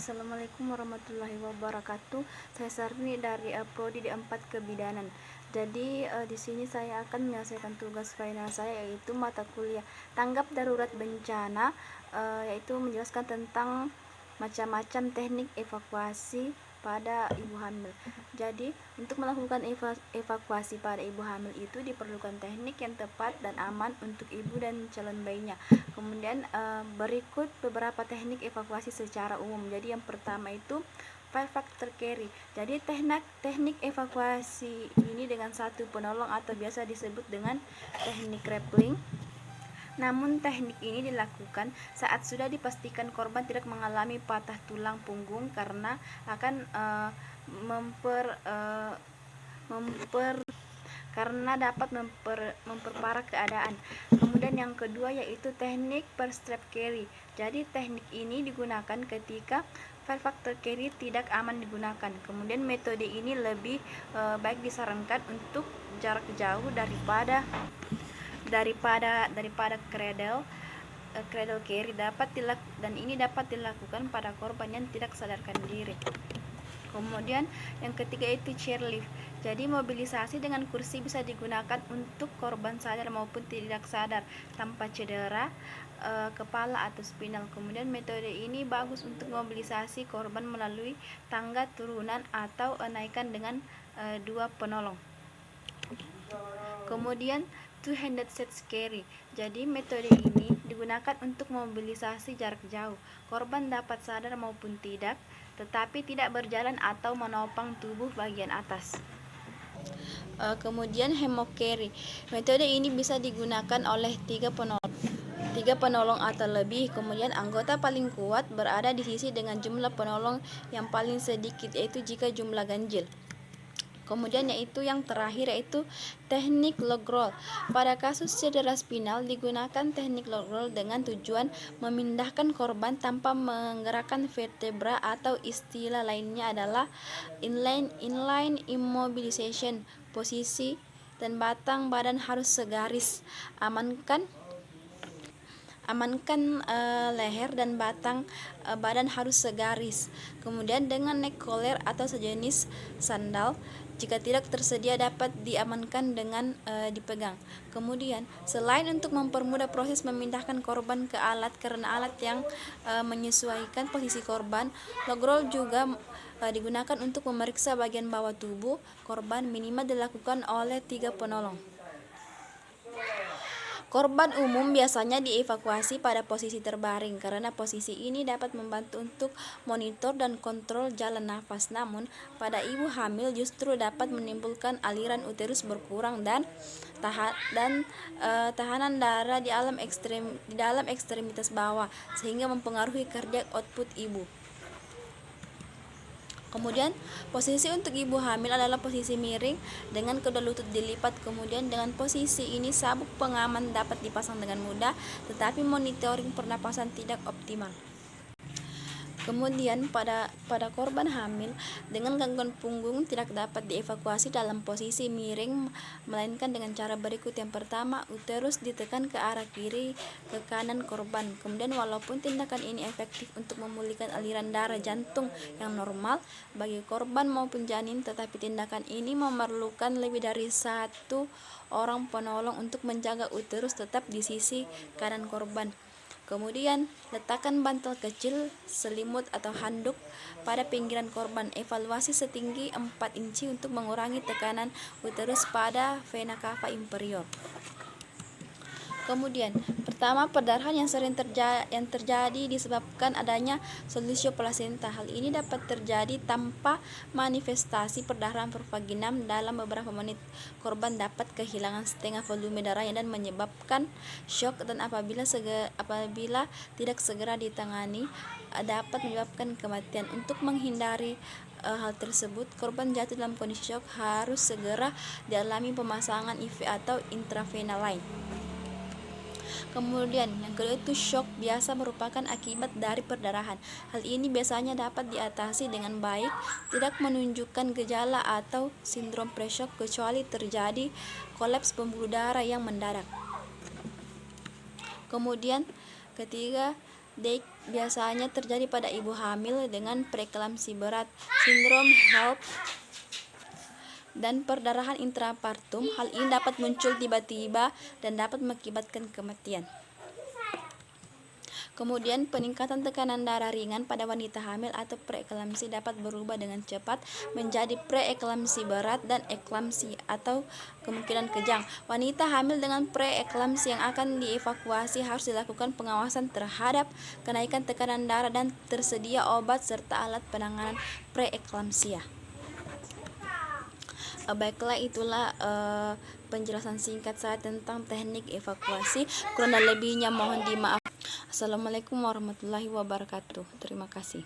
Assalamualaikum warahmatullahi wabarakatuh. Saya Sarni dari Prodi D4 Kebidanan. Jadi di sini saya akan menyelesaikan tugas final saya, yaitu mata kuliah tanggap darurat bencana, yaitu menjelaskan tentang macam-macam teknik evakuasi pada ibu hamil. Jadi untuk melakukan evakuasi pada ibu hamil itu diperlukan teknik yang tepat dan aman untuk ibu dan calon bayinya. Kemudian berikut beberapa teknik evakuasi secara umum. Jadi yang pertama itu five factor carry. Jadi teknik evakuasi ini dengan satu penolong atau biasa disebut dengan teknik rappelling. Namun teknik ini dilakukan saat sudah dipastikan korban tidak mengalami patah tulang punggung karena akan karena dapat memperparah keadaan. Kemudian yang kedua yaitu teknik per strap carry. Jadi teknik ini digunakan ketika five factor carry tidak aman digunakan. Kemudian metode ini lebih baik disarankan untuk jarak jauh daripada cradle carry dan ini dapat dilakukan pada korban yang tidak sadarkan diri. Kemudian yang ketiga itu chairlift. Jadi mobilisasi dengan kursi bisa digunakan untuk korban sadar maupun tidak sadar tanpa cedera kepala atau spinal. Kemudian metode ini bagus untuk mobilisasi korban melalui tangga turunan atau naikkan dengan dua penolong. Kemudian two-handed set carry. Jadi metode ini digunakan untuk mobilisasi jarak jauh. Korban dapat sadar maupun tidak, tetapi tidak berjalan atau menopang tubuh bagian atas. Kemudian hammock carry. Metode ini bisa digunakan oleh tiga penolong atau lebih. Kemudian anggota paling kuat berada di sisi dengan jumlah penolong yang paling sedikit, yaitu jika jumlah ganjil. Kemudian yaitu yang terakhir yaitu teknik log roll. Pada kasus cedera spinal digunakan teknik log roll dengan tujuan memindahkan korban tanpa menggerakkan vertebra, atau istilah lainnya adalah inline immobilization. Posisi dan batang badan harus segaris. Amankan leher dan batang badan harus segaris. Kemudian dengan neck collar atau sejenis sandal, jika tidak tersedia dapat diamankan dengan dipegang. Kemudian selain untuk mempermudah proses memindahkan korban ke alat karena alat yang menyesuaikan posisi korban, log roll juga digunakan untuk memeriksa bagian bawah tubuh korban, minimal dilakukan oleh tiga penolong. Korban umum biasanya dievakuasi pada posisi terbaring karena posisi ini dapat membantu untuk monitor dan kontrol jalan nafas. Namun pada ibu hamil justru dapat menimbulkan aliran uterus berkurang dan tahanan darah di dalam ekstremitas bawah, sehingga mempengaruhi cardiac output ibu. Kemudian posisi untuk ibu hamil adalah posisi miring dengan kedua lutut dilipat. Kemudian dengan posisi ini sabuk pengaman dapat dipasang dengan mudah, tetapi monitoring pernapasan tidak optimal. Kemudian pada korban hamil dengan gangguan punggung tidak dapat dievakuasi dalam posisi miring, melainkan dengan cara berikut. Yang pertama, uterus ditekan ke arah kiri ke kanan korban. Kemudian walaupun tindakan ini efektif untuk memulihkan aliran darah jantung yang normal bagi korban maupun janin, tetapi tindakan ini memerlukan lebih dari satu orang penolong untuk menjaga uterus tetap di sisi kanan korban. Kemudian letakkan bantal kecil, selimut atau handuk pada pinggiran korban. Evaluasi setinggi 4 inci untuk mengurangi tekanan uterus pada vena cava inferior. Kemudian pertama, perdarahan yang sering terjadi disebabkan adanya solusio plasenta. Hal ini dapat terjadi tanpa manifestasi perdarahan pervaginam dalam beberapa menit. Korban dapat kehilangan setengah volume darahnya dan menyebabkan shock, dan apabila tidak segera ditangani dapat menyebabkan kematian. Untuk menghindari hal tersebut, korban jatuh dalam kondisi shock harus segera dialami pemasangan IV atau intravenal lain. Kemudian yang kedua itu shock biasa merupakan akibat dari perdarahan. Hal ini biasanya dapat diatasi dengan baik, tidak menunjukkan gejala atau sindrom pre-shock kecuali terjadi kolaps pembuluh darah yang mendadak. Kemudian ketiga, DIC biasanya terjadi pada ibu hamil dengan preeklamsi berat, sindrom HELLP, dan perdarahan intrapartum. Hal ini dapat muncul tiba-tiba dan dapat mengakibatkan kematian. Kemudian peningkatan tekanan darah ringan pada wanita hamil atau preeklamsi dapat berubah dengan cepat menjadi preeklamsi berat dan eklamsi atau kemungkinan kejang. Wanita hamil dengan preeklamsi yang akan dievakuasi harus dilakukan pengawasan terhadap kenaikan tekanan darah dan tersedia obat serta alat penanganan preeklamsia. Baiklah, itulah penjelasan singkat saya tentang teknik evakuasi. Kurang dan lebihnya mohon dimaaf. Assalamualaikum warahmatullahi wabarakatuh. Terima kasih.